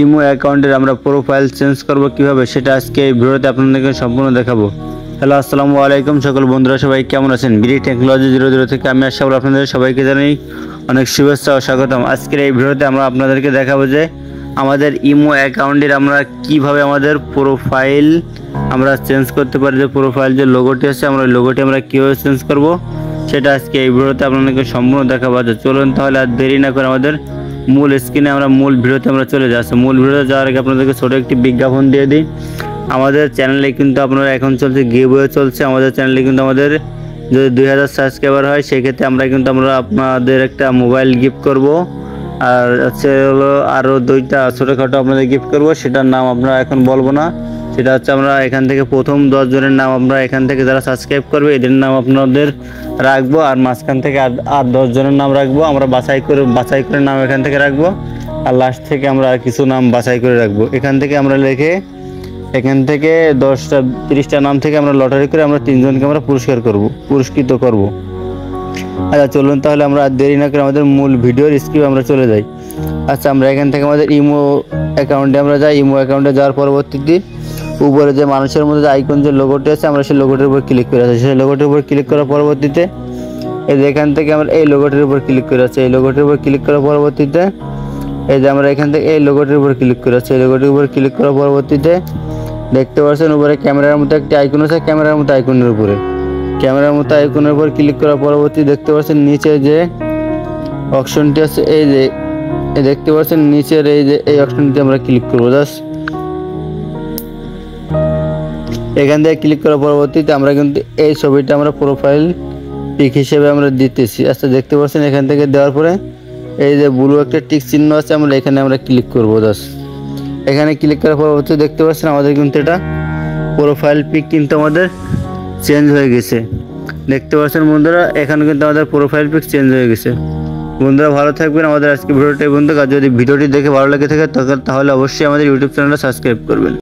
Imo অ্যাকাউন্টের আমরা profile change করব কিভাবে সেটা আজকে এই ভিডিওতে আপনাদেরকে সম্পূর্ণ দেখাবো। হ্যালো, আসসালামু আলাইকুম সকল বন্ধুরা, সবাই কেমন আছেন? বিডি টেকনোলজি 00 থেকে আমি আশরাফুল আপনাদের সবাইকে জানাই অনেক শুভেচ্ছা ও স্বাগতম। আজকের এই ভিডিওতে আমরা আপনাদেরকে দেখাবো যে আমাদের ইমো অ্যাকাউন্টের আমরা কিভাবে আমাদের প্রোফাইল আমরা চেঞ্জ করতে পারি। যে প্রোফাইল যে লোগোটি আছে আমরা ওই লোগোটি আমরা কীভাবে চেঞ্জ করব সেটা আজকে এই ভিডিওতে আপনাদেরকে সম্পূর্ণ দেখাবো। চলুন তাহলে আর দেরি না করে আমাদের মূল স্ক্রিনে আমরা মূল ভিডিওতে আমরা চলে যাচ্ছি। মূল ভিডিওতে যাওয়ার আগে আপনাদেরকে ছোটো একটি বিজ্ঞাপন দিয়ে দিই। আমাদের চ্যানেলে কিন্তু আপনারা এখন চলছে গিভওয়ে চলছে। আমাদের চ্যানেলে কিন্তু আমাদের যদি 2000 সাবস্ক্রাইবার হয় সেক্ষেত্রে আমরা আপনাদের একটা মোবাইল গিফট করব, আর হচ্ছে হলো আরও 2টা ছোটোখাটো আপনাদের গিফট করব। সেটার নাম আপনারা এখন বলবো না। সেটা হচ্ছে আমরা এখান থেকে প্রথম 10 জনের নাম আমরা এখান থেকে যারা সাবস্ক্রাইব করবে এদের নাম আপনাদের রাখবো, আর মাঝখান থেকে আর 10 জনের নাম রাখবো। আমরা বাছাই করে নাম এখান থেকে রাখবো, আর লাস্ট থেকে আমরা কিছু নাম বাছাই করে রাখবো। এখান থেকে আমরা লিখে এখান থেকে 10টা 30টা নাম থেকে আমরা লটারি করে আমরা 3 জনকে আমরা পুরস্কৃত করব। আচ্ছা চলুন তাহলে আমরা আর দেরি না করে আমাদের মূল ভিডিওর স্ক্রিপ্টে আমরা চলে যাই। আচ্ছা আমরা এখান থেকে আমাদের ইমো অ্যাকাউন্টে আমরা যাই। ইমো অ্যাকাউন্টে যাওয়ার পরবর্তীতে উপরে যে মানুষের মধ্যে যে আইকন যে লোগোটি আছে আমরা সেই লোগোটির উপর ক্লিক করে আছি। সেই লোগোটির উপর ক্লিক করার পরবর্তীতে এই যে এখান থেকে আমরা এই লোগোটির উপর ক্লিক করে আছি। এই লোগোটির উপর ক্লিক করার পরবর্তীতে এই যে আমরা এখান থেকে এই লোগোটির উপর ক্লিক করে আছি। এই লোগোটির উপর ক্লিক করার পরবর্তীতে দেখতে পাচ্ছেন উপরে ক্যামেরার মতো একটি আইকন আছে। ক্যামেরার মতো আইকনের উপর ক্লিক করার পরবর্তী দেখতে পাচ্ছেন নিচে যে অপশনটি আছে এই যে দেখতে পাচ্ছেন নিচের এই যে এই অপশনটি আমরা ক্লিক করবো। জাস্ট এখান থেকে ক্লিক করার পরবর্তীতে আমরা কিন্তু এই ছবিটা আমরা প্রোফাইল পিক হিসেবে আমরা দিতেছি। আচ্ছা দেখতে পাচ্ছেন এখান থেকে দেওয়ার পরে এই যে ব্লু একটা টিক চিহ্ন আছে আমরা এখানে আমরা ক্লিক করবো। জাস্ট এখানে ক্লিক করার পরবর্তী দেখতে পাচ্ছেন আমাদের কিন্তু এটা প্রোফাইল পিক কিন্তু আমাদের চেঞ্জ হয়ে গেছে। দেখতে পাচ্ছেন বন্ধুরা এখানে কিন্তু আমাদের প্রোফাইল পিক চেঞ্জ হয়ে গেছে। বন্ধুরা ভালো থাকবেন। আমাদের আজকে ভিডিওটি বন্ধু, আর যদি ভিডিওটি দেখে ভালো লেগে থাকে তাহলে অবশ্যই আমাদের ইউটিউব চ্যানেলটা সাবস্ক্রাইব করবেন।